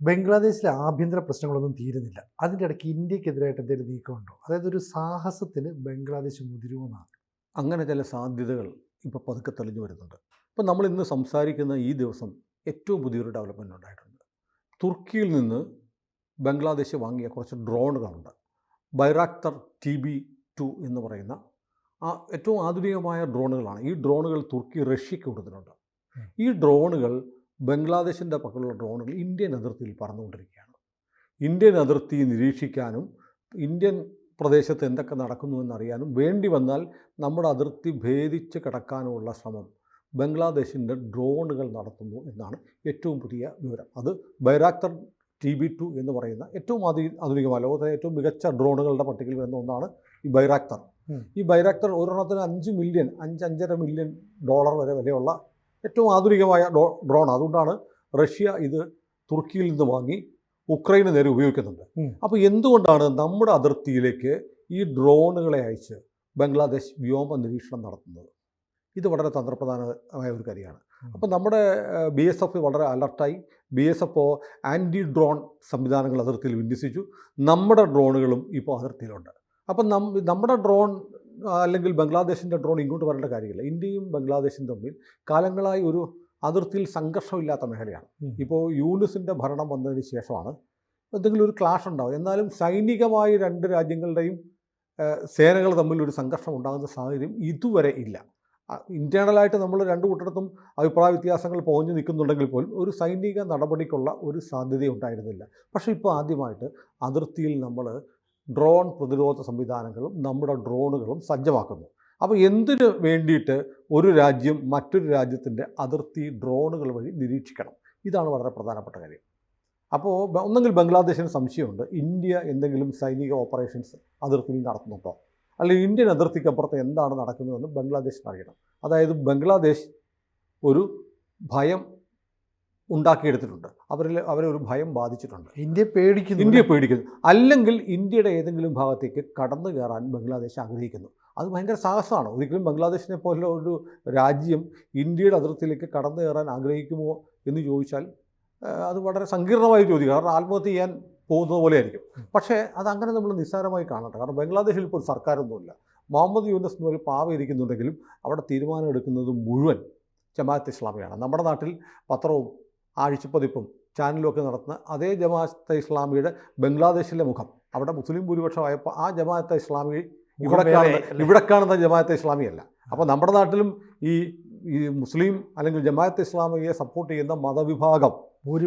ബംഗ്ലാദേശിലെ ആഭ്യന്തര പ്രശ്നങ്ങളൊന്നും തീരുന്നില്ല. അതിൻ്റെ ഇടയ്ക്ക് ഇന്ത്യക്കെതിരായിട്ട് എന്തെങ്കിലും നീക്കമുണ്ടോ? അതായത് ഒരു സാഹസത്തിന് ബംഗ്ലാദേശ് മുതിരുമെന്നാണ്. അങ്ങനെ ചില സാധ്യതകൾ ഇപ്പോൾ പതുക്കെ തെളിഞ്ഞു വരുന്നുണ്ട്. ഇപ്പോൾ നമ്മൾ ഇന്ന് സംസാരിക്കുന്ന ഈ ദിവസം ഏറ്റവും പുതിയൊരു ഡെവലപ്മെൻ്റ് ഉണ്ടായിട്ടുണ്ട്. തുർക്കിയിൽ നിന്ന് ബംഗ്ലാദേശ് വാങ്ങിയ കുറച്ച് ഡ്രോണുകളുണ്ട്. ബൈറാക്തർ TB2 എന്ന് പറയുന്ന ഏറ്റവും ആധുനികമായ ഡ്രോണുകളാണ്. ഈ ഡ്രോണുകൾ തുർക്കി റഷ്യക്ക് കൊടുത്തിട്ടുണ്ട്. ഈ ഡ്രോണുകൾ ബംഗ്ലാദേശിൻ്റെ പക്കലുള്ള ഡ്രോണുകൾ ഇന്ത്യൻ അതിർത്തിയിൽ പറന്നുകൊണ്ടിരിക്കുകയാണ്. ഇന്ത്യൻ അതിർത്തി നിരീക്ഷിക്കാനും ഇന്ത്യൻ പ്രദേശത്ത് എന്തൊക്കെ നടക്കുന്നുവെന്നറിയാനും വേണ്ടി വന്നാൽ നമ്മുടെ അതിർത്തി ഭേദിച്ച് കടക്കാനുമുള്ള ശ്രമം ബംഗ്ലാദേശിൻ്റെ ഡ്രോണുകൾ നടത്തുന്നു എന്നാണ് ഏറ്റവും പുതിയ വിവരം. അത് ബൈറാക്തർ TB2 എന്ന് പറയുന്ന ഏറ്റവും ആധുനികമായ ലോകത്തിലെ ഏറ്റവും മികച്ച ഡ്രോണുകളുടെ പട്ടികയിൽ വരുന്ന ഒന്നാണ് ഈ ബൈറാക്തർ. ഈ ബൈറാക്തർ ഒരെണ്ണത്തിന് $5 മില്യൺ വരെ വിലയുള്ള ഏറ്റവും ആധുനികമായ ഡ്രോൺ. അതുകൊണ്ടാണ് റഷ്യ ഇത് തുർക്കിയിൽ നിന്ന് വാങ്ങി ഉക്രൈന് നേരെ ഉപയോഗിക്കുന്നുണ്ട്. അപ്പോൾ എന്തുകൊണ്ടാണ് നമ്മുടെ അതിർത്തിയിലേക്ക് ഈ ഡ്രോണുകളെ അയച്ച് ബംഗ്ലാദേശ് വ്യോമ നിരീക്ഷണം നടത്തുന്നത്? ഇത് വളരെ തന്ത്രപ്രധാനമായ ഒരു കാര്യമാണ്. അപ്പോൾ നമ്മുടെ BSF വളരെ അലർട്ടായി. BSF ആൻറ്റി ഡ്രോൺ സംവിധാനങ്ങൾ അതിർത്തിയിൽ വിന്യസിച്ചു. നമ്മുടെ ഡ്രോണുകളും ഇപ്പോൾ അതിർത്തിയിലുണ്ട്. അപ്പം നമ്മുടെ ഡ്രോൺ അല്ലെങ്കിൽ ബംഗ്ലാദേശിൻ്റെ ഡ്രോൺ ഇങ്ങോട്ട് വരേണ്ട കാര്യമില്ല. ഇന്ത്യയും ബംഗ്ലാദേശും തമ്മിൽ കാലങ്ങളായി ഒരു അതിർത്തിയിൽ സംഘർഷമില്ലാത്ത മേഖലയാണ്. ഇപ്പോൾ യൂനുസിൻ്റെ ഭരണം വന്നതിന് ശേഷമാണ് എന്തെങ്കിലും ഒരു ക്ലാഷ് ഉണ്ടാവും. എന്നാലും സൈനികമായി രണ്ട് രാജ്യങ്ങളുടെയും സേനകൾ തമ്മിൽ ഒരു സംഘർഷം ഉണ്ടാകുന്ന സാഹചര്യം ഇതുവരെ ഇല്ല. ഇൻറ്റേണലായിട്ട് നമ്മൾ രണ്ടു കൂട്ടർക്കും അഭിപ്രായ വ്യത്യാസങ്ങൾ പോഞ്ഞു നിൽക്കുന്നുണ്ടെങ്കിൽ പോലും ഒരു സൈനിക നടപടിക്കുള്ള ഒരു സാധ്യത ഉണ്ടായിരുന്നില്ല. പക്ഷേ ഇപ്പോൾ ആദ്യമായിട്ട് അതിർത്തിയിൽ നമ്മൾ ഡ്രോൺ പ്രതിരോധ സംവിധാനങ്ങളും നമ്മുടെ ഡ്രോണുകളും സജ്ജമാക്കുന്നു. അപ്പോൾ എന്തിനു വേണ്ടിയിട്ട് ഒരു രാജ്യം മറ്റൊരു രാജ്യത്തിൻ്റെ അതിർത്തി ഡ്രോണുകൾ വഴി നിരീക്ഷിക്കണം? ഇതാണ് വളരെ പ്രധാനപ്പെട്ട കാര്യം. അപ്പോൾ ഒന്നെങ്കിൽ ബംഗ്ലാദേശിന് സംശയമുണ്ട്, ഇന്ത്യ എന്തെങ്കിലും സൈനിക ഓപ്പറേഷൻസ് അതിർത്തിയിൽ നടത്തുന്നുണ്ടോ, അല്ലെങ്കിൽ ഇന്ത്യൻ അതിർത്തിക്കപ്പുറത്ത് എന്താണ് നടക്കുന്നതെന്ന് ബംഗ്ലാദേശിന് അറിയണം. അതായത് ബംഗ്ലാദേശ് ഒരു ഭയം ഉണ്ടാക്കിയെടുത്തിട്ടുണ്ട്. അവരെ ഒരു ഭയം ബാധിച്ചിട്ടുണ്ട്. ഇന്ത്യ പേടിക്കുന്നു. അല്ലെങ്കിൽ ഇന്ത്യയുടെ ഏതെങ്കിലും ഭാഗത്തേക്ക് കടന്നു കയറാൻ ബംഗ്ലാദേശ് ആഗ്രഹിക്കുന്നു. അത് ഭയങ്കര സാഹസമാണ്. ഒരിക്കലും ബംഗ്ലാദേശിനെ പോലെ ഒരു രാജ്യം ഇന്ത്യയുടെ അതിർത്തിയിലേക്ക് കടന്നു കയറാൻ ആഗ്രഹിക്കുമോ എന്ന് ചോദിച്ചാൽ അത് വളരെ സങ്കീർണമായ ചോദ്യം. കാരണം ആത്മഹത്യ ചെയ്യാൻ പോകുന്നത് പോലെ ആയിരിക്കും. പക്ഷേ അതങ്ങനെ നമ്മൾ നിസ്സാരമായി കാണട്ടെ. കാരണം ബംഗ്ലാദേശിൽ ഇപ്പോൾ ഒരു സർക്കാരൊന്നുമില്ല. മുഹമ്മദ് യൂനസ് എന്ന് ഒരു പാവ ഇരിക്കുന്നുണ്ടെങ്കിലും അവിടെ തീരുമാനം എടുക്കുന്നത് മുഴുവൻ ജമാഅത്ത് ഇസ്ലാമിയാണ്. നമ്മുടെ നാട്ടിൽ പത്രവും ആഴ്ചപ്പതിപ്പും ചാനലും ഒക്കെ നടത്തുന്ന അതേ ജമാഅത്തെ ഇസ്ലാമിയുടെ ബംഗ്ലാദേശിലെ മുഖം അവിടെ മുസ്ലിം ഭൂരിപക്ഷമായപ്പോൾ ആ ജമാഅത്തെ ഇസ്ലാമി ഇവിടെ കാണുന്ന ജമാഅത്തെ ഇസ്ലാമിയല്ല. അപ്പോൾ നമ്മുടെ നാട്ടിലും ഈ മുസ്ലിം അല്ലെങ്കിൽ ജമാഅത്തെ ഇസ്ലാമിയെ സപ്പോർട്ട് ചെയ്യുന്ന മതവിഭാഗം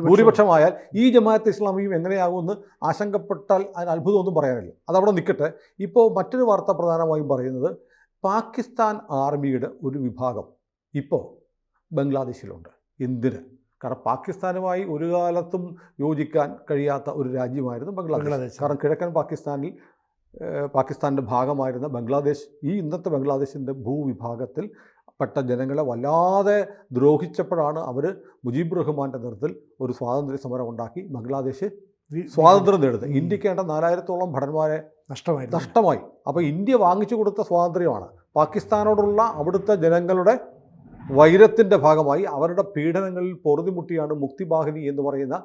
ഭൂരിപക്ഷമായാൽ ഈ ജമാഅത്തെ ഇസ്ലാമിയും എങ്ങനെയാകുമെന്ന് ആശങ്കപ്പെട്ടാൽ അതിന് അത്ഭുതമൊന്നും പറയാനില്ല. അതവിടെ നിൽക്കട്ടെ. ഇപ്പോൾ മറ്റൊരു വാർത്ത പ്രധാനമായും പറയുന്നത് പാകിസ്ഥാൻ ആർമിയുടെ ഒരു വിഭാഗം ഇപ്പോൾ ബംഗ്ലാദേശിലുണ്ട്. എന്തിന്? കാരണം പാകിസ്ഥാനുമായി ഒരു കാലത്തും യോജിക്കാൻ കഴിയാത്ത ഒരു രാജ്യമായിരുന്നു ബംഗ്ലാദേശ്. കാരണം കിഴക്കൻ പാകിസ്ഥാൻ്റെ ഭാഗമായിരുന്ന ബംഗ്ലാദേശ് ഈ ഇന്നത്തെ ബംഗ്ലാദേശിൻ്റെ ഭൂവിഭാഗത്തിൽ പെട്ട ജനങ്ങളെ വല്ലാതെ ദ്രോഹിച്ചപ്പോഴാണ് അവർ മുജീബ് റഹ്മാൻ്റെ നേതൃത്വത്തിൽ ഒരു സ്വാതന്ത്ര്യ സമരം ഉണ്ടാക്കി ബംഗ്ലാദേശ് സ്വാതന്ത്ര്യം നേടുന്നത്. ഇന്ത്യക്ക് വേണ്ട 4000-ഓളം ഭടന്മാരെ നഷ്ടമായി. അപ്പോൾ ഇന്ത്യ വാങ്ങിച്ചു കൊടുത്ത സ്വാതന്ത്ര്യമാണ്. പാകിസ്ഥാനോടുള്ള അവിടുത്തെ ജനങ്ങളുടെ വൈരത്തിൻ്റെ ഭാഗമായി അവരുടെ പീഡനങ്ങളിൽ പൊറുതിമുട്ടിയാണ് മുക്തിബാഹിനി എന്ന് പറയുന്ന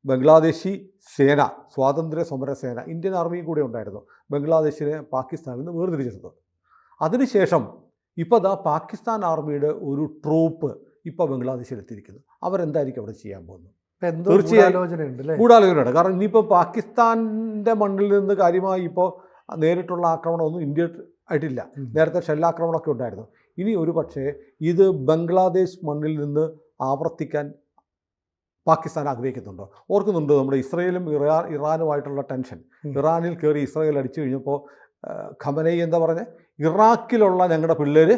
ബംഗ്ലാദേശി സേന, സ്വാതന്ത്ര്യ സമര സേന, ഇന്ത്യൻ ആർമിയും കൂടെ ഉണ്ടായിരുന്നു, ബംഗ്ലാദേശിനെ പാകിസ്ഥാനിൽ നിന്ന് വേർതിരിച്ചെടുത്തത്. അതിനുശേഷം ഇപ്പോൾ പാകിസ്ഥാൻ ആർമിയുടെ ഒരു ട്രൂപ്പ് ഇപ്പോൾ ബംഗ്ലാദേശിലെത്തിയിരിക്കുന്നു. അവരെന്തായിരിക്കും അവിടെ ചെയ്യാൻ പോകുന്നത്? തീർച്ചയായും ഗൂഢാലോചനയുണ്ട്. കാരണം ഇനിയിപ്പോൾ പാകിസ്ഥാൻ്റെ മണ്ണിൽ നിന്ന് കാര്യമായി ഇപ്പോൾ നേരിട്ടുള്ള ആക്രമണമൊന്നും ഇന്ത്യ ആയിട്ടില്ല. നേരത്തെ ഷെല്ലാക്രമണമൊക്കെ ഉണ്ടായിരുന്നു. ഇനി ഒരു പക്ഷേ ഇത് ബംഗ്ലാദേശ് മണ്ണിൽ നിന്ന് ആവർത്തിക്കാൻ പാകിസ്ഥാൻ ആഗ്രഹിക്കുന്നുണ്ടോ? ഓർക്കുന്നുണ്ട് നമ്മുടെ ഇസ്രയേലും ഇറാനുമായിട്ടുള്ള ടെൻഷൻ. ഇറാനിൽ കയറി ഇസ്രയേൽ അടിച്ചു കഴിഞ്ഞപ്പോൾ ഖമനൈ എന്താ പറഞ്ഞത്? ഇറാഖിലുള്ള ഞങ്ങളുടെ പിള്ളേർ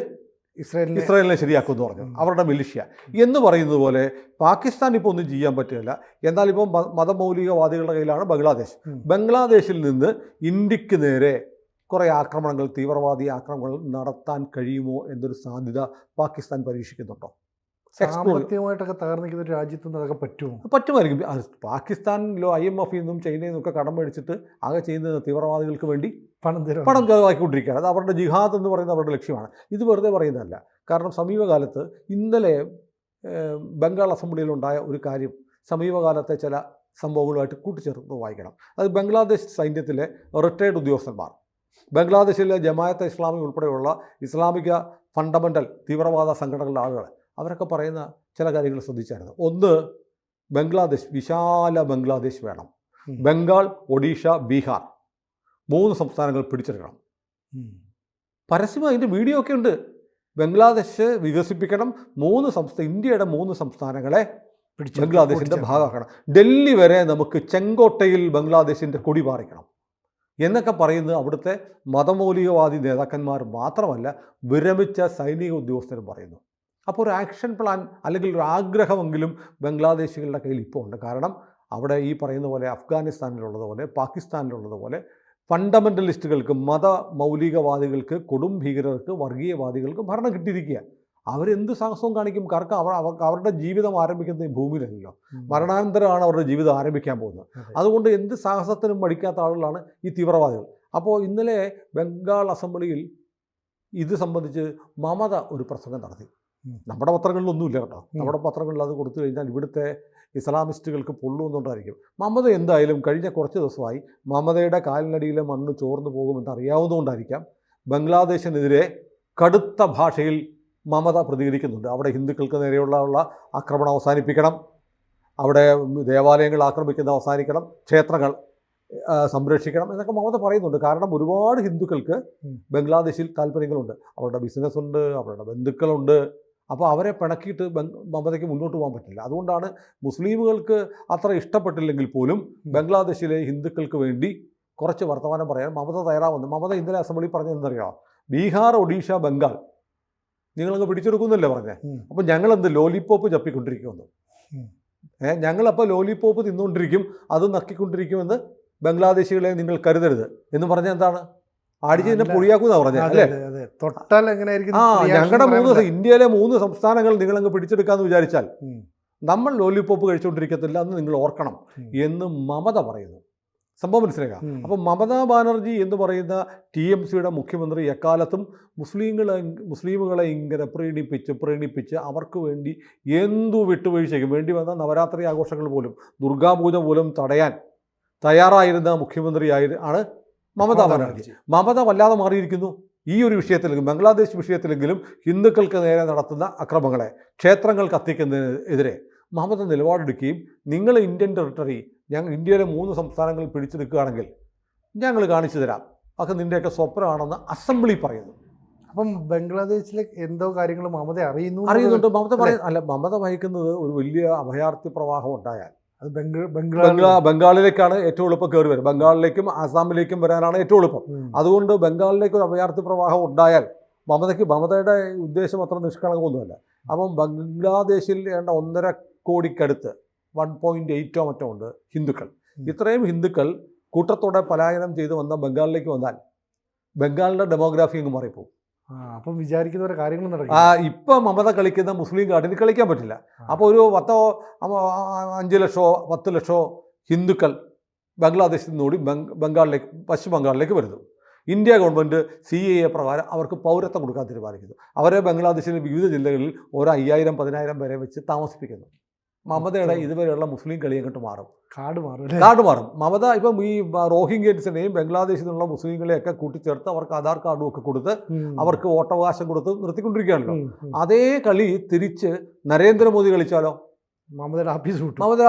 ഇസ്രയേലിനെ ശരിയാക്കുമെന്ന് പറഞ്ഞു, അവരുടെ മിലിഷ്യ എന്ന് പറയുന്നത് പോലെ. പാകിസ്ഥാൻ ഇപ്പോൾ ഒന്നും ചെയ്യാൻ പറ്റില്ല. എന്നാൽ ഇപ്പോൾ മതമൗലികവാദികളുടെ കയ്യിലാണ് ബംഗ്ലാദേശ്. ബംഗ്ലാദേശിൽ നിന്ന് ഇന്ത്യക്ക് നേരെ കുറേ ആക്രമണങ്ങൾ, തീവ്രവാദി ആക്രമണങ്ങൾ നടത്താൻ കഴിയുമോ എന്നൊരു സാധ്യത പാകിസ്ഥാൻ പരീക്ഷിക്കുന്നുണ്ടോ? സാമ്പത്തികമായിട്ടൊക്കെ തകർന്നിരിക്കുന്ന ഒരു രാജ്യത്ത് നിന്ന് അതൊക്കെ പറ്റുമായിരിക്കും. പാകിസ്ഥാനിലോ IMF-ൽ നിന്നും ചൈനയിൽ നിന്നൊക്കെ കടം മേടിച്ചിട്ട് ആകെ ചെയ്യുന്ന തീവ്രവാദികൾക്ക് വേണ്ടി പണം ചെലവാക്കിക്കൊണ്ടിരിക്കുകയാണ്. അത് അവരുടെ ജിഹാദ് എന്ന് പറയുന്നത് അവരുടെ ലക്ഷ്യമാണ്. ഇത് വെറുതെ പറയുന്നതല്ല. കാരണം സമീപകാലത്ത് ഇന്നലെ ബംഗാൾ അസംബ്ലിയിലുണ്ടായ ഒരു കാര്യം സമീപകാലത്തെ ചില സംഭവങ്ങളുമായിട്ട് കൂട്ടിച്ചേർത്ത് വായിക്കണം. അത് ബംഗ്ലാദേശ് സൈന്യത്തിലെ റിട്ടയർഡ് ഉദ്യോഗസ്ഥന്മാർ, ബംഗ്ലാദേശിലെ ജമാഅത്തെ ഇസ്ലാമി ഉൾപ്പെടെയുള്ള ഇസ്ലാമിക ഫണ്ടമെൻ്റൽ തീവ്രവാദ സംഘടനകളുടെ ആളുകൾ അവരൊക്കെ പറയുന്ന ചില കാര്യങ്ങൾ ശ്രദ്ധിച്ചായിരുന്നു. ഒന്ന്, ബംഗ്ലാദേശ്, വിശാല ബംഗ്ലാദേശ് വേണം. ബംഗാൾ, ഒഡീഷ, ബീഹാർ 3 സംസ്ഥാനങ്ങൾ പിടിച്ചെടുക്കണം. പരസ്യം അതിൻ്റെ വീഡിയോ ഒക്കെ ഉണ്ട്. ബംഗ്ലാദേശ് വികസിപ്പിക്കണം, ഇന്ത്യയുടെ 3 സംസ്ഥാനങ്ങളെ ബംഗ്ലാദേശിൻ്റെ ഭാഗമാക്കണം. ഡൽഹി വരെ നമുക്ക് ചെങ്കോട്ടയിൽ ബംഗ്ലാദേശിൻ്റെ കൊടി പാറിക്കണം എന്നൊക്കെ പറയുന്നത് അവിടുത്തെ മതമൗലികവാദി നേതാക്കന്മാർ മാത്രമല്ല, വിരമിച്ച സൈനിക ഉദ്യോഗസ്ഥരും പറയുന്നു. അപ്പോൾ ഒരു ആക്ഷൻ പ്ലാൻ അല്ലെങ്കിൽ ഒരു ആഗ്രഹമെങ്കിലും ബംഗ്ലാദേശികളുടെ കയ്യിൽ ഇപ്പോൾ ഉണ്ട്. കാരണം അവിടെ ഈ പറയുന്ന പോലെ അഫ്ഗാനിസ്ഥാനിലുള്ളതുപോലെ പാകിസ്ഥാനിലുള്ളതുപോലെ ഫണ്ടമെൻ്റലിസ്റ്റുകൾക്ക്, മത മൗലികവാദികൾക്ക്, കൊടും ഭീകരർക്ക്, വർഗീയവാദികൾക്ക് ഭരണം കിട്ടിയിരിക്കുക. അവരെന്ത് സാഹസവും കാണിക്കും. കാരണം അവരുടെ ജീവിതം ആരംഭിക്കുന്നത് ഈ ഭൂമിയിലല്ലോ, മരണാനന്തരമാണ് അവരുടെ ജീവിതം ആരംഭിക്കാൻ പോകുന്നത്. അതുകൊണ്ട് എന്ത് സാഹസത്തിനും മടിക്കാത്ത ആളുകളാണ് ഈ തീവ്രവാദികൾ. അപ്പോൾ ഇന്നലെ ബംഗാൾ അസംബ്ലിയിൽ ഇത് സംബന്ധിച്ച് മമത ഒരു പ്രസംഗം നടത്തി. നമ്മുടെ പത്രങ്ങളിലൊന്നുമില്ല കേട്ടോ. നമ്മുടെ പത്രങ്ങളിൽ അത് കൊടുത്തു കഴിഞ്ഞാൽ ഇവിടുത്തെ ഇസ്ലാമിസ്റ്റുകൾക്ക് പൊള്ളുന്നുണ്ടായിരിക്കും. മമത എന്തായാലും കഴിഞ്ഞ കുറച്ച് ദിവസമായി മമതയുടെ കാലിനടിയിലെ മണ്ണ് ചോർന്നു പോകുമെന്ന് അറിയാവുന്നതുകൊണ്ടായിരിക്കാം ബംഗ്ലാദേശിനെതിരെ കടുത്ത ഭാഷയിൽ മമത പ്രതികരിക്കുന്നുണ്ട്. അവിടെ ഹിന്ദുക്കൾക്ക് നേരെയുള്ള ആക്രമണം അവസാനിപ്പിക്കണം, അവിടെ ദേവാലയങ്ങൾ ആക്രമിക്കുന്നത് അവസാനിക്കണം, ക്ഷേത്രങ്ങൾ സംരക്ഷിക്കണം എന്നൊക്കെ മമത പറയുന്നുണ്ട്. കാരണം ഒരുപാട് ഹിന്ദുക്കൾക്ക് ബംഗ്ലാദേശിൽ താല്പര്യങ്ങളുണ്ട്, അവരുടെ ബിസിനസ്സുണ്ട്, അവരുടെ ബന്ധുക്കളുണ്ട്. അപ്പോൾ അവരെ പിണക്കിയിട്ട് മമതയ്ക്ക് മുന്നോട്ട് പോകാൻ പറ്റില്ല. അതുകൊണ്ടാണ് മുസ്ലിമുകൾക്ക് അത്ര ഇഷ്ടപ്പെട്ടില്ലെങ്കിൽ പോലും ബംഗ്ലാദേശിലെ ഹിന്ദുക്കൾക്ക് വേണ്ടി കുറച്ച് വർത്തമാനം പറയാൻ മമത തയ്യാറാവുന്നു. മമത ഇന്നലെ അസംബ്ലിയിൽ പറഞ്ഞതെന്നറിയാമോ? ബീഹാർ, ഒഡീഷ, ബംഗാൾ നിങ്ങളങ്ങ് പിടിച്ചെടുക്കുമെന്നല്ലേ പറഞ്ഞേ. അപ്പോൾ ഞങ്ങളെന്ത് ലോലിപ്പോപ്പ് ചപ്പിക്കൊണ്ടിരിക്കുമെന്ന്, ഞങ്ങളപ്പോൾ ലോലിപ്പോപ്പ് തിന്നുകൊണ്ടിരിക്കും, അത് നക്കിക്കൊണ്ടിരിക്കുമെന്ന് ബംഗ്ലാദേശികളെ നിങ്ങൾ കരുതരുത് എന്ന് പറഞ്ഞാൽ എന്താണ്? അടിച്ച് തന്നെ പൊളിയാക്കുമെന്നാണ് പറഞ്ഞത് അല്ലേ? തൊട്ടാൽ എങ്ങനെയായിരിക്കും? ഞങ്ങളുടെ ഇന്ത്യയിലെ 3 സംസ്ഥാനങ്ങൾ നിങ്ങളങ്ങ് പിടിച്ചെടുക്കാമെന്ന് വിചാരിച്ചാൽ നമ്മൾ ലോലിപ്പോപ്പ് കഴിച്ചുകൊണ്ടിരിക്കത്തില്ല എന്ന് നിങ്ങൾ ഓർക്കണം എന്ന് മമത പറയുന്നു. സംഭവം മനസ്സിലാക്കുക. അപ്പോൾ മമതാ ബാനർജി എന്ന് പറയുന്ന TMCയുടെ മുഖ്യമന്ത്രി എക്കാലത്തും മുസ്ലിമുകളെ ഇങ്ങനെ പ്രീണിപ്പിച്ച് അവർക്ക് വേണ്ടി എന്തു വിട്ടുവീഴ്ചയ്ക്കും വേണ്ടി വന്ന നവരാത്രി ആഘോഷങ്ങൾ പോലും, ദുർഗാപൂജ പോലും തടയാൻ തയ്യാറായിരുന്ന മുഖ്യമന്ത്രിയാണ് മമതാ ബാനർജി. മമത വല്ലാതെ മാറിയിരിക്കുന്നു. ഈ ഒരു വിഷയത്തിലെങ്കിലും, ബംഗ്ലാദേശ് വിഷയത്തിലെങ്കിലും ഹിന്ദുക്കൾക്ക് നേരെ നടത്തുന്ന അക്രമങ്ങളെ, ക്ഷേത്രങ്ങൾ കത്തിക്കുന്നതിനെതിരെ മമത നിലപാടെടുക്കുകയും നിങ്ങൾ ഇന്ത്യൻ ടെറിട്ടറി, ഇന്ത്യയിലെ 3 സംസ്ഥാനങ്ങൾ പിടിച്ചെടുക്കുകയാണെങ്കിൽ ഞങ്ങൾ കാണിച്ചു തരാം, അതൊക്കെ നിൻ്റെയൊക്കെ സ്വപ്നമാണെന്ന് അസംബ്ലി പറയുന്നു. അപ്പം ബംഗ്ലാദേശിലെ എന്തോ കാര്യങ്ങൾ മമത അറിയുന്നുണ്ട്. മമത വഹിക്കുന്നത് ഒരു വലിയ അഭയാർത്ഥി പ്രവാഹം ഉണ്ടായാൽ അത് ബംഗാളിലേക്കാണ് ഏറ്റവും എളുപ്പം കയറി വരും. ബംഗാളിലേക്കും ആസാമിലേക്കും വരാനാണ് ഏറ്റവും എളുപ്പം. അതുകൊണ്ട് ബംഗാളിലേക്ക് ഒരു അഭയാർത്ഥി പ്രവാഹം ഉണ്ടായാൽ മമതയുടെ ഉദ്ദേശം അത്ര നിഷ്കളങ്കമൊന്നുമല്ല. അപ്പം ബംഗ്ലാദേശിൽ 1.5 കോടിക്കടുത്ത് 1.8 മറ്റോ ഉണ്ട് ഹിന്ദുക്കൾ. ഇത്രയും ഹിന്ദുക്കൾ കൂട്ടത്തോടെ പലായനം ചെയ്ത് വന്ന ബംഗാളിലേക്ക് വന്നാൽ ബംഗാളിൻ്റെ ഡെമോഗ്രാഫി അങ്ങ് മാറിപ്പോകും. അപ്പം വിചാരിക്കുന്ന കാര്യങ്ങൾ നടക്കും. ഇപ്പം മമത കളിക്കുന്ന മുസ്ലിം കാർഡിന് കളിക്കാൻ പറ്റില്ല. അപ്പോൾ ഒരു 5 ലക്ഷമോ 10 ലക്ഷമോ ഹിന്ദുക്കൾ ബംഗ്ലാദേശിൽ നിന്നുകൂടി പശ്ചിമ ബംഗാളിലേക്ക് വരുന്നു. ഇന്ത്യ ഗവൺമെൻറ് CAA പ്രകാരം അവർക്ക് പൗരത്വം കൊടുക്കാൻ തീരുമാനിക്കുന്നു. അവരെ ബംഗ്ലാദേശിലെ വിവിധ ജില്ലകളിൽ ഓരോ 5000-10,000 പേരെ വെച്ച് താമസിപ്പിക്കുന്നു. മമതയുടെ ഇതുവരെയുള്ള മുസ്ലിം കളി അങ്ങോട്ട് മാറും, കാർഡ് മാറും. മമത ഇപ്പം ഈ റോഹിംഗ്യൻസിനെയും ബംഗ്ലാദേശിൽ നിന്നുള്ള മുസ്ലിങ്ങളെയൊക്കെ കൂട്ടിച്ചേർത്ത് അവർക്ക് ആധാർ കാർഡും ഒക്കെ കൊടുത്ത് അവർക്ക് വോട്ടവകാശം കൊടുത്ത് നിർത്തിക്കൊണ്ടിരിക്കുകയാണല്ലോ. അതേ കളി തിരിച്ച് നരേന്ദ്രമോദി കളിച്ചാലോ? മമതയുടെ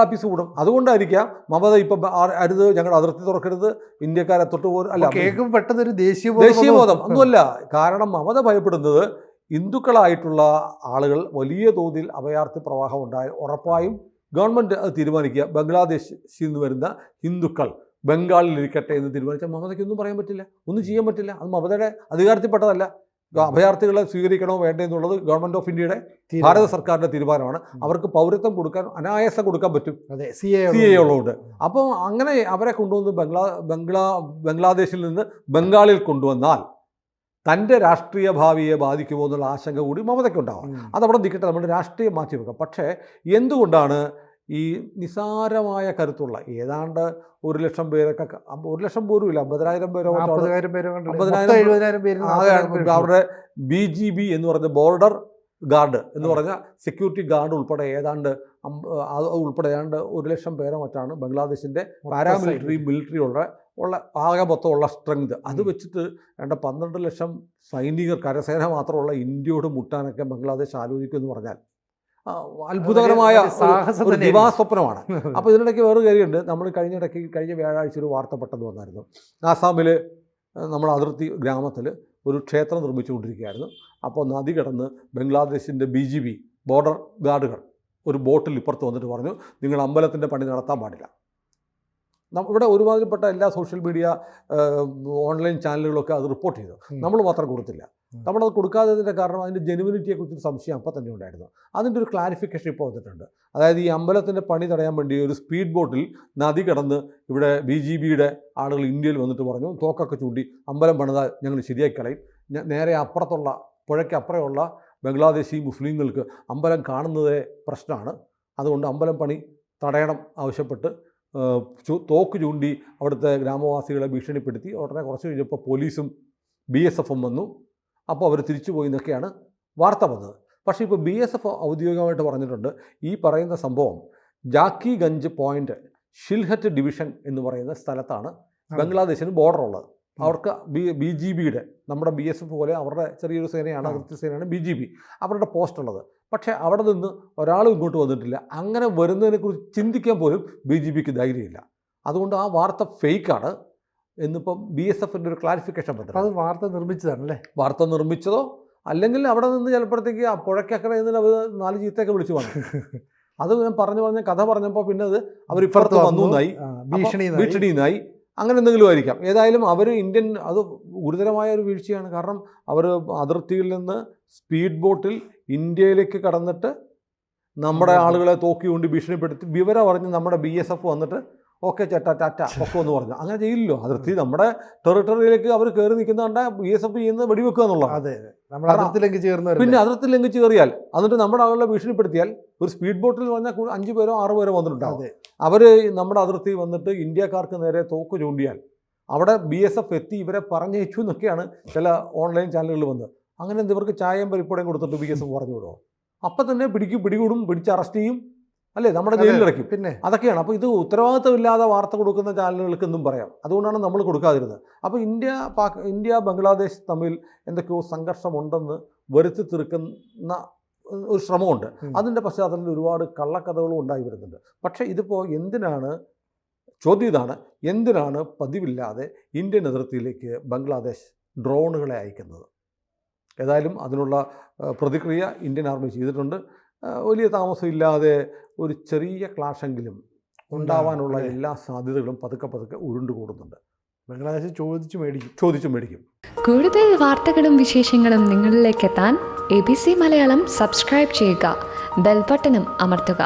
ആഫീസ് കൂടും. അതുകൊണ്ടായിരിക്കാം മമത ഇപ്പം അരുത്, ഞങ്ങളുടെ അതിർത്തി തുറക്കരുത്, ഇന്ത്യക്കാരെ തൊട്ട് പോലും അല്ല, കേൾക്കും പെട്ടെന്ന് ഒരു ദേശീയബോധം ഒന്നുമല്ല. കാരണം മമത ഭയപ്പെടുന്നത് ഹിന്ദുക്കളായിട്ടുള്ള ആളുകൾ വലിയ തോതിൽ അഭയാർത്ഥി പ്രവാഹം ഉണ്ടായാൽ ഉറപ്പായും ഗവൺമെൻറ് അത് തീരുമാനിക്കുക, ബംഗ്ലാദേശിൽ നിന്ന് വരുന്ന ഹിന്ദുക്കൾ ബംഗാളിലിരിക്കട്ടെ എന്ന് തീരുമാനിച്ചാൽ മമതയ്ക്കൊന്നും പറയാൻ പറ്റില്ല, ഒന്നും ചെയ്യാൻ പറ്റില്ല. അത് മമതയുടെ അധികാരത്തിൽപ്പെട്ടതല്ല. അഭയാർത്ഥികളെ സ്വീകരിക്കണോ വേണ്ടേ എന്നുള്ളത് ഗവൺമെൻറ് ഓഫ് ഇന്ത്യയുടെ, ഭാരത സർക്കാരിൻ്റെ തീരുമാനമാണ്. അവർക്ക് പൗരത്വം കൊടുക്കാൻ അനായാസം കൊടുക്കാൻ പറ്റും, CAA ഉള്ളതുകൊണ്ട്. അപ്പോൾ അങ്ങനെ അവരെ കൊണ്ടുവന്ന് ബംഗ്ലാദേശിൽ നിന്ന് ബംഗാളിൽ കൊണ്ടുവന്നാൽ തൻ്റെ രാഷ്ട്രീയ ഭാവിയെ ബാധിക്കുമോ എന്നുള്ള ആശങ്ക കൂടി മമതയ്ക്കുണ്ടാവാം. അതവിടെ നിൽക്കട്ടെ, നമ്മുടെ രാഷ്ട്രീയം മാറ്റി വെക്കാം. പക്ഷേ എന്തുകൊണ്ടാണ് ഈ നിസാരമായ കരുത്തുള്ള ഏതാണ്ട് 1 ലക്ഷം പേരൊക്കെ, 1 ലക്ഷം പോലും ഇല്ല, 50,000 പേരോ 50,000 പേര് അവരുടെ BGB എന്ന് പറഞ്ഞ ബോർഡർ ഗാർഡ് എന്ന് പറഞ്ഞ സെക്യൂരിറ്റി ഗാർഡ് ഉൾപ്പെടെ ഏതാണ്ട് അത് ഉൾപ്പെടെ ഏതാണ്ട് 1,00,000 പേരെ മറ്റാണ് ബംഗ്ലാദേശിൻ്റെ പാരാമിലിറ്ററി മിലിറ്ററി ഉള്ള ആകെ മൊത്തമുള്ള സ്ട്രെങ്ത്. അത് വെച്ചിട്ട് ഏതാണ്ട് 12 ലക്ഷം സൈനികർ കരസേന മാത്രമുള്ള ഇന്ത്യയോട് മുട്ടാനൊക്കെ ബംഗ്ലാദേശ് ആലോചിക്കുമെന്ന് പറഞ്ഞാൽ അത്ഭുതകരമായ ഒരു ദിവാസ്വപ്നമാണ്. അപ്പോൾ ഇതിനിടയ്ക്ക് വേറൊരു കാര്യമുണ്ട്. നമ്മൾ കഴിഞ്ഞ വ്യാഴാഴ്ച ഒരു വാർത്ത പെട്ടെന്ന് വന്നായിരുന്നു. ആസാമിൽ നമ്മുടെ അതിർത്തി ഗ്രാമത്തിൽ ഒരു ക്ഷേത്രം നിർമ്മിച്ചുകൊണ്ടിരിക്കുകയായിരുന്നു. അപ്പോൾ നദി കടന്ന് ബംഗ്ലാദേശിൻ്റെ BGB ബോർഡർ ഗാർഡുകൾ ഒരു ബോട്ടിൽ ഇപ്പുറത്ത് വന്നിട്ട് പറഞ്ഞു, നിങ്ങൾ അമ്പലത്തിൻ്റെ പണി നടത്താൻ പാടില്ല. ഇവിടെ ഒരുമാതിരിപ്പെട്ട എല്ലാ സോഷ്യൽ മീഡിയ ഓൺലൈൻ ചാനലുകളൊക്കെ അത് റിപ്പോർട്ട് ചെയ്തു. നമ്മൾ മാത്രം കൊടുത്തില്ല. നമ്മളത് കൊടുക്കാത്തതിൻ്റെ കാരണം അതിൻ്റെ ജെനുവിനിറ്റിയെക്കുറിച്ചൊരു സംശയം അപ്പോൾ തന്നെ ഉണ്ടായിരുന്നു. അതിൻ്റെ ഒരു ക്ലാരിഫിക്കേഷൻ ഇപ്പോൾ വന്നിട്ടുണ്ട്. അതായത് ഈ അമ്പലത്തിൻ്റെ പണി തടയാൻ വേണ്ടി ഒരു സ്പീഡ് ബോട്ടിൽ നദി കടന്ന് ഇവിടെ BGBയുടെ ആളുകൾ ഇന്ത്യയിൽ വന്നിട്ട് പറഞ്ഞു, തോക്കൊക്കെ ചൂണ്ടി അമ്പലം പണിതാൽ ഞങ്ങൾ ശരിയാക്കി കളയും. നേരെ അപ്പുറത്തുള്ള പുഴയ്ക്കപ്പുറമുള്ള ബംഗ്ലാദേശി മുസ്ലിങ്ങൾക്ക് അമ്പലം കാണുന്നതേ പ്രശ്നമാണ്, അതുകൊണ്ട് അമ്പലം പണി തടയണം ആവശ്യപ്പെട്ട് തോക്ക് ചൂണ്ടി അവിടുത്തെ ഗ്രാമവാസികളെ ഭീഷണിപ്പെടുത്തി. ഉടനെ കുറച്ച് കഴിഞ്ഞപ്പോൾ പോലീസും BSFും വന്നു. അപ്പോൾ അവർ തിരിച്ചു പോയി എന്നൊക്കെയാണ് വാർത്ത വന്നത്. പക്ഷേ ഇപ്പോൾ BSF ഔദ്യോഗികമായിട്ട് പറഞ്ഞിട്ടുണ്ട്, ഈ പറയുന്ന സംഭവം ജാക്കിഗഞ്ച് പോയിൻ്റ് ഷിൽഹറ്റ് ഡിവിഷൻ എന്ന് പറയുന്ന സ്ഥലത്താണ് ബംഗ്ലാദേശിന് ബോർഡർ ഉള്ളത്. അവർക്ക് BGBയുടെ നമ്മുടെ BSF പോലെ അവരുടെ ചെറിയൊരു സേനയാണ്, അതിർത്തി സേനയാണ് BGB, അവരുടെ പോസ്റ്റ് ഉള്ളത്. പക്ഷേ അവിടെ നിന്ന് ഒരാളും ഇങ്ങോട്ട് വന്നിട്ടില്ല. അങ്ങനെ വരുന്നതിനെക്കുറിച്ച് ചിന്തിക്കാൻ പോലും BGBക്ക് ധൈര്യമില്ല. അതുകൊണ്ട് ആ വാർത്ത ഫേക്കാണ് എന്നിപ്പം BSFിൻ്റെ ഒരു ക്ലാരിഫിക്കേഷൻ പറ്റും. അത് വാർത്ത നിർമ്മിച്ചതാണല്ലേ? വാർത്ത നിർമ്മിച്ചതോ അല്ലെങ്കിൽ അവിടെ നിന്ന് ചിലപ്പോഴത്തേക്ക് ആ പുഴയ്ക്കക്കര എന്നിട്ട് അവർ 4 ചീത്തയൊക്കെ വിളിച്ചു വന്നു. അത് ഞാൻ പറഞ്ഞ കഥ പറഞ്ഞപ്പോൾ പിന്നെ അത് അവർ ഇപ്പുറത്ത് വന്നു എന്നായി, ഭീഷണിന്നായി, അങ്ങനെ എന്തെങ്കിലും ആയിരിക്കാം. ഏതായാലും അവർ അത് ഗുരുതരമായ ഒരു വീഴ്ചയാണ്. കാരണം അവർ അതിർത്തിയിൽ നിന്ന് സ്പീഡ് ബോട്ടിൽ ഇന്ത്യയിലേക്ക് കടന്നിട്ട് നമ്മുടെ ആളുകളെ തോക്കി കൊണ്ട് ഭീഷണിപ്പെടുത്തി വിവരം പറഞ്ഞ് നമ്മുടെ BSF വന്നിട്ട് ഓക്കെ ചേട്ടാ ടാറ്റ ഒക്കെ എന്ന് പറഞ്ഞു. അങ്ങനെ ചെയ്യില്ലല്ലോ. അതിർത്തി നമ്മുടെ ടെറിട്ടറിയിലേക്ക് അവർ കയറി നിൽക്കുന്ന കണ്ട BSF ചെയ്യുന്നത് വെടിവെക്കുക എന്നുള്ളത്. പിന്നെ അതിർത്തി ലംഘിച്ച് കയറിയാൽ എന്നിട്ട് നമ്മുടെ ആളുകളെ ഭീഷണിപ്പെടുത്തിയാൽ ഒരു സ്പീഡ് ബോട്ടിൽ പറഞ്ഞാൽ 5 പേരോ 6 പേരോ വന്നിട്ടുണ്ടാവും. അവർ നമ്മുടെ അതിർത്തി വന്നിട്ട് ഇന്ത്യക്കാർക്ക് നേരെ തോക്ക് ചൂണ്ടിയാൽ അവിടെ BSF എത്തി ഇവരെ പറഞ്ഞയച്ചു എന്നൊക്കെയാണ് ചില ഓൺലൈൻ ചാനലുകൾ വന്നത്. അങ്ങനെ ഇവർക്ക് ചായയും പരിപ്പടയും കൊടുത്തിട്ട് BSF പറഞ്ഞു വിടുമോ? അപ്പം തന്നെ പിടികൂടും, പിടിച്ച് അറസ്റ്റ് ചെയ്യും, അല്ലേ, നമ്മുടെ ജയിലിലിറക്കും. പിന്നെ അതൊക്കെയാണ്. അപ്പോൾ ഇത് ഉത്തരവാദിത്തമില്ലാതെ വാർത്ത കൊടുക്കുന്ന ചാനലുകൾക്ക് എന്നും പറയാം. അതുകൊണ്ടാണ് നമ്മൾ കൊടുക്കാതിരുന്നത്. അപ്പോൾ ഇന്ത്യ ബംഗ്ലാദേശ് തമ്മിൽ എന്തൊക്കെയോ സംഘർഷമുണ്ടെന്ന് വരുത്തി തീർക്കുന്ന ഒരു ശ്രമമുണ്ട്. അതിൻ്റെ പശ്ചാത്തലത്തിൽ ഒരുപാട് കള്ളക്കഥകളും ഉണ്ടായി വരുന്നുണ്ട്. പക്ഷേ ഇതിപ്പോൾ ചോദ്യം ഇതാണ്, എന്തിനാണ് പതിവില്ലാതെ ഇന്ത്യൻ അതിർത്തിയിലേക്ക് ബംഗ്ലാദേശ് ഡ്രോണുകളെ അയക്കുന്നത്? ഏതായാലും അതിനുള്ള പ്രതിക്രിയ ഇന്ത്യൻ ആർമി ചെയ്തിട്ടുണ്ട്. വലിയ താമസമില്ലാതെ ഒരു ചെറിയ ക്ലാഷെങ്കിലും ഉണ്ടാവാനുള്ള എല്ലാ സാധ്യതകളും പതുക്കെ ഉരുണ്ടുകൂടുന്നുണ്ട്. ബംഗ്ലാദേശ് ചോദിച്ചു മേടിക്കും. കൂടുതൽ വാർത്തകളും വിശേഷങ്ങളും നിങ്ങളിലേക്ക് എത്താൻ ABC മലയാളം സബ്സ്ക്രൈബ് ചെയ്യുക, ബെൽ ബട്ടണും അമർത്തുക.